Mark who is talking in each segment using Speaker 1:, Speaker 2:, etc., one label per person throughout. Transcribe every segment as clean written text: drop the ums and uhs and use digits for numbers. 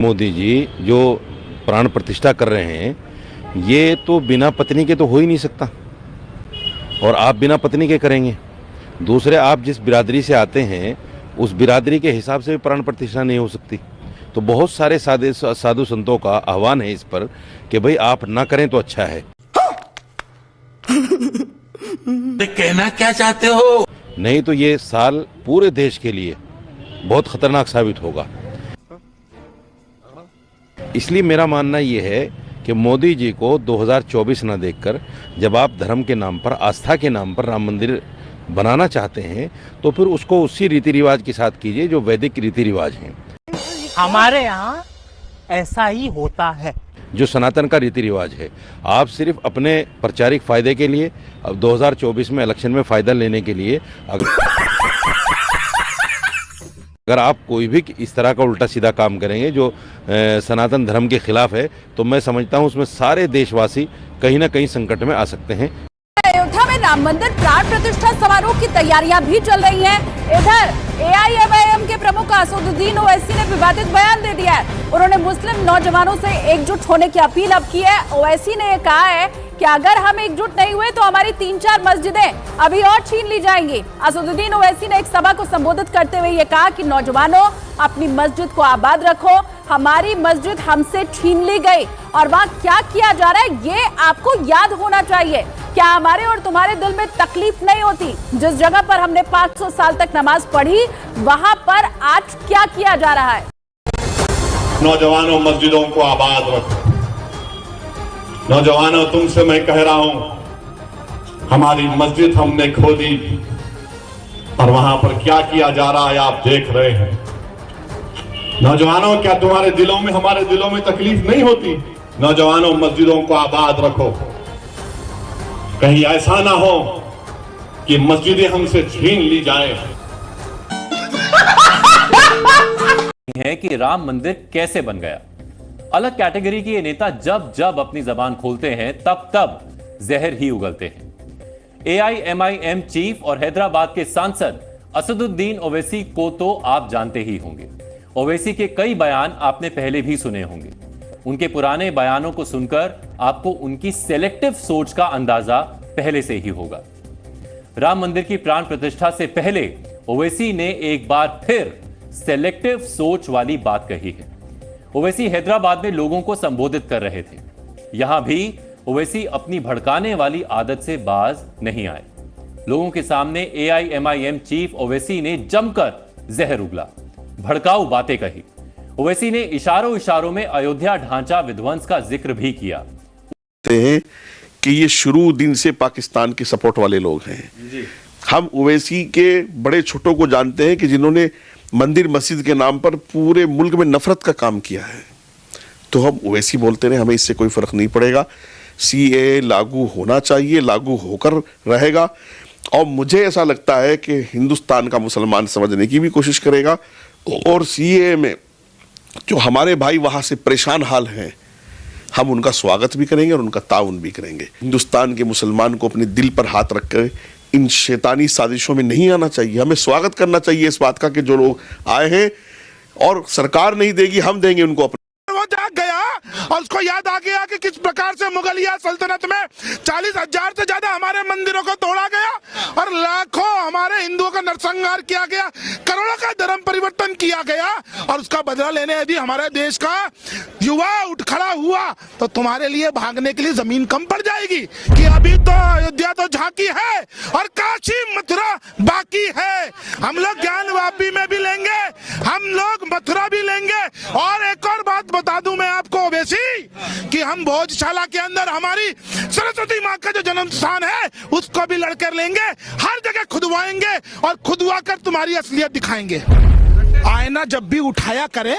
Speaker 1: मोदी जी जो प्राण प्रतिष्ठा कर रहे हैं ये तो बिना पत्नी के तो हो ही नहीं सकता, और आप बिना पत्नी के करेंगे। दूसरे, आप जिस बिरादरी से आते हैं उस बिरादरी के हिसाब से भी प्राण प्रतिष्ठा नहीं हो सकती। तो बहुत सारे साधु संतों का आह्वान है इस पर कि भाई आप ना करें तो अच्छा है।
Speaker 2: कहना क्या चाहते हो?
Speaker 1: नहीं तो ये साल पूरे देश के लिए बहुत खतरनाक साबित होगा। इसलिए मेरा मानना ये है कि मोदी जी को 2024 ना देखकर जब आप धर्म के नाम पर, आस्था के नाम पर राम मंदिर बनाना चाहते हैं तो फिर उसको उसी रीति रिवाज के साथ कीजिए जो वैदिक रीति रिवाज हैं।
Speaker 3: हमारे यहाँ ऐसा ही होता है,
Speaker 1: जो सनातन का रीति रिवाज है। आप सिर्फ अपने प्रचारिक फायदे के लिए, अब 2024 में इलेक्शन में फायदा लेने के लिए अगर आप कोई भी इस तरह का उल्टा सीधा काम करेंगे जो सनातन धर्म के खिलाफ है, तो मैं समझता हूं उसमें सारे देशवासी कहीं ना कहीं संकट में आ सकते हैं।
Speaker 4: अयोध्या में राम मंदिर प्राण प्रतिष्ठा समारोह की तैयारियां भी चल रही हैं। इधर AIMIM के प्रमुख असदुद्दीन ओवैसी ने विवादित बयान दे दिया है। उन्होंने मुस्लिम नौजवानों से एकजुट होने की अपील अब की है। ओवैसी ने कहा है कि अगर हम एकजुट नहीं हुए तो हमारी 3-4 मस्जिदें अभी और छीन ली जाएंगी। असदुद्दीन ओवैसी ने एक सभा को संबोधित करते हुए ये कहा कि नौजवानों, अपनी मस्जिद को आबाद रखो, हमारी मस्जिद हमसे छीन ली गई और वहां क्या किया जा रहा है ये आपको याद होना चाहिए। क्या हमारे और तुम्हारे दिल में तकलीफ नहीं होती? जिस जगह पर हमने 500 साल तक नमाज पढ़ी, वहां पर आज क्या किया जा रहा है?
Speaker 5: नौजवानों, मस्जिदों को आबाद रखो। नौजवानों, तुमसे मैं कह रहा हूं, हमारी मस्जिद हमने खोदी और वहां पर क्या किया जा रहा है आप देख रहे हैं। नौजवानों, क्या तुम्हारे दिलों में, हमारे दिलों में तकलीफ नहीं होती? नौजवानों, मस्जिदों को आबाद रखो। कहीं ऐसा ना हो कि मस्जिदें हमसे छीन ली जाएं।
Speaker 6: है कि राम मंदिर कैसे बन गया। अलग कैटेगरी के ये नेता जब जब अपनी जबान खोलते हैं तब तब जहर ही उगलते हैं। AIMIM चीफ और हैदराबाद के सांसद असदुद्दीन ओवैसी को तो आप जानते ही होंगे। ओवैसी के कई बयान आपने पहले भी सुने होंगे। उनके पुराने बयानों को सुनकर आपको उनकी सेलेक्टिव सोच का अंदाजा पहले से ही होगा। राम मंदिर की प्राण प्रतिष्ठा से पहले ओवैसी ने एक बार फिर सेलेक्टिव सोच वाली बात कही है। ओवैसी हैदराबाद में लोगों को संबोधित कर रहे थे। यहां भी ओवैसी अपनी भड़काने वाली आदत से बाज नहीं आए। लोगों के सामने AIMIM चीफ ओवैसी ने जमकर जहर उगला, भड़काऊ बातें कही। ओवैसी ने इशारों इशारों में अयोध्या ढांचा विध्वंस का जिक्र भी किया।
Speaker 7: हैं कि ये शुरू दिन से पाकिस्तान के सपोर्ट वाले लोग हैं। हम ओवैसी के बड़े छोटों को जानते हैं कि जिन्होंने मंदिर मस्जिद के नाम पर पूरे मुल्क में नफरत का काम किया है। तो हम ओवैसी बोलते रहे, हमें इससे कोई फर्क नहीं पड़ेगा। CAA लागू होना चाहिए, लागू होकर रहेगा। और मुझे ऐसा लगता है कि हिंदुस्तान का मुसलमान समझने की भी कोशिश करेगा और CAA में जो हमारे भाई वहां से परेशान हाल हैं, हम उनका स्वागत भी करेंगे और उनका ताउन भी करेंगे। हिंदुस्तान के मुसलमान को अपने दिल पर हाथ रखकर इन शैतानी साजिशों में नहीं आना चाहिए। हमें स्वागत करना चाहिए इस बात का कि जो लोग आए हैं, और सरकार नहीं देगी, हम देंगे उनको अपना।
Speaker 2: वो जाग गया और उसको याद आ गया कि किस प्रकार से मुगलिया सल्तनत में 40,000 से ज्यादा हमारे मंदिरों को तोड़ा गया और लाखों हमारे हिंदुओं का नरसंहार किया गया, करोड़ों का धर्म परिवर्तन किया गया। और उसका बदला लेने यदि हमारे देश का युवा उठ खड़ा हुआ तो तुम्हारे लिए भागने के लिए जमीन कम पड़ जाएगी कि अभी तो अयोध्या तो झांकी है और काशी मथुरा बाकी है। हम लोग ज्ञानवापी में भी लेंगे, हम लोग मथुरा भी लेंगे। और एक और बात बता दूं मैं आपको ओवैसी कि हम भोजशाला के अंदर हमारी सरस्वती माँ का जो जन्म स्थान है उसको भी लड़कर लेंगे, हर जगह खुदवाएंगे और खुदवा कर तुम्हारी असलियत दिखाएंगे। आईना जब भी उठाया करें,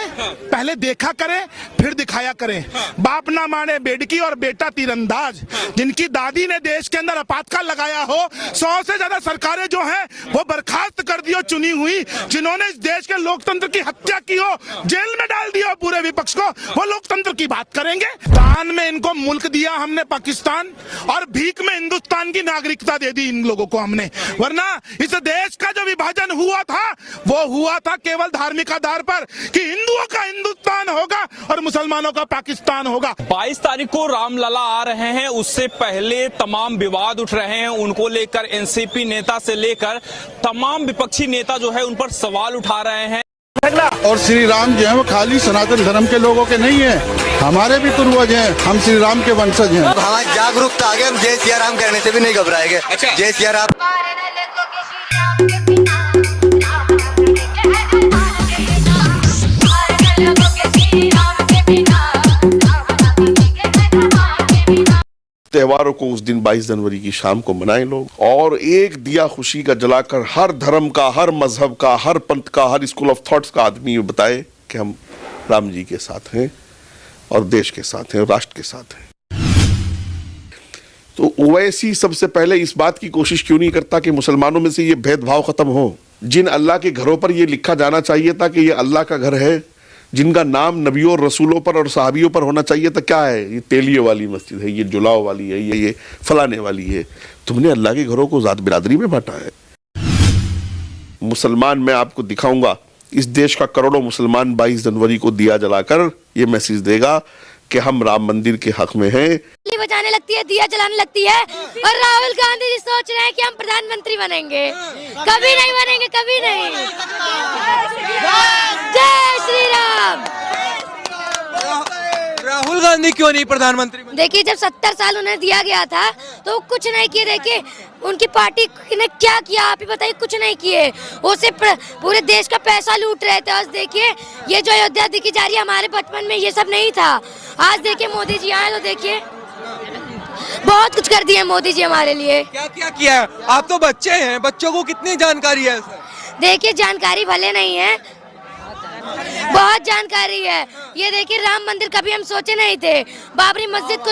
Speaker 2: पहले देखा करें फिर दिखाया करें। बाप ना माने बेडकी और बेटा तीरंदाज। जिनकी दादी ने देश के अंदर आपातकाल लगाया हो, 100 से ज्यादा सरकारें जो हैं वो बर्खास्त कर दी हो चुनी हुई। जिन्होंने इस देश के लोकतंत्र की हत्या की हो, जेल में डाल दिया हो पूरे विपक्ष को, वो लोकतंत्र की बात करेंगे। दान में इनको मुल्क दिया हमने पाकिस्तान, और भीख में हिंदुस्तान की नागरिकता दे दी इन लोगों को हमने। वरना इस देश का जो विभाजन हुआ था वो हुआ था केवल धार्मिक आधार पर कि हिंदुओं का हिंदुस्तान होगा और मुसलमानों का पाकिस्तान होगा।
Speaker 8: 22 तारीख को रामलला आ रहे हैं, उससे पहले तमाम विवाद उठ रहे हैं। उनको लेकर एनसीपी नेता से लेकर तमाम विपक्षी नेता जो है उन पर सवाल उठा रहे हैं।
Speaker 9: और श्री राम जो है वो खाली सनातन धर्म के लोगों के नहीं है, हमारे भी पूर्वज हैं, हम श्री राम के वंशज हैं।
Speaker 10: हमारी जागरूकता आगे, हम जय सिया राम कहने से भी नहीं घबराएंगे। अच्छा। जय सिया राम।
Speaker 7: त्योहारों को उस दिन 22 जनवरी की शाम को मनाएं लोग, और एक दिया खुशी का जलाकर हर धर्म का, हर मजहब का, हर पंथ का, हर स्कूल ऑफ थॉट्स का आदमी ये बताए कि हम राम जी के साथ हैं और देश के साथ हैं और राष्ट्र के साथ हैं। तो ओवैसी सबसे पहले इस बात की कोशिश क्यों नहीं करता कि मुसलमानों में से ये भेदभाव खत्म हो। जिन अल्लाह के घरों पर ये लिखा जाना चाहिए था कि ये अल्लाह का घर है, जिनका नाम नबियों और रसूलों पर और सहाबियों पर होना चाहिए था, क्या है ये तेलियों वाली मस्जिद है, ये जुलाव वाली है, ये फलाने वाली है। तुमने अल्लाह के घरों को जात बिरादरी में बांटा है। मुसलमान, मैं आपको दिखाऊंगा, इस देश का करोड़ों मुसलमान 22 जनवरी को दिया जलाकर ये मैसेज देगा कि हम राम मंदिर के हक में हैं।
Speaker 11: बजाने लगती है, दिया जलाने लगती है, और राहुल गांधी जी सोच रहे हैं कि हम प्रधानमंत्री बनेंगे। कभी नहीं बनेंगे, कभी नहीं। जय श्री राम।
Speaker 12: राहुल गांधी क्यों नहीं प्रधानमंत्री?
Speaker 11: देखिए, जब 70 साल उन्हें दिया गया था तो कुछ नहीं किए। देखिए उनकी पार्टी ने क्या किया, आप ही बताइए। कुछ नहीं किए, वो सिर्फ पूरे देश का पैसा लूट रहे थे। आज देखिए ये जो अयोध्या दिखी जा रही है, हमारे बचपन में ये सब नहीं था। आज देखिए मोदी जी आए तो देखिए बहुत कुछ कर दिया मोदी जी हमारे लिए।
Speaker 12: क्या क्या किया है? आप तो बच्चे हैं, बच्चों को कितनी जानकारी है?
Speaker 11: देखिए जानकारी भले नहीं है, बहुत जानकारी है। ये देखिए राम मंदिर कभी हम सोचे नहीं थे, बाबरी मस्जिद को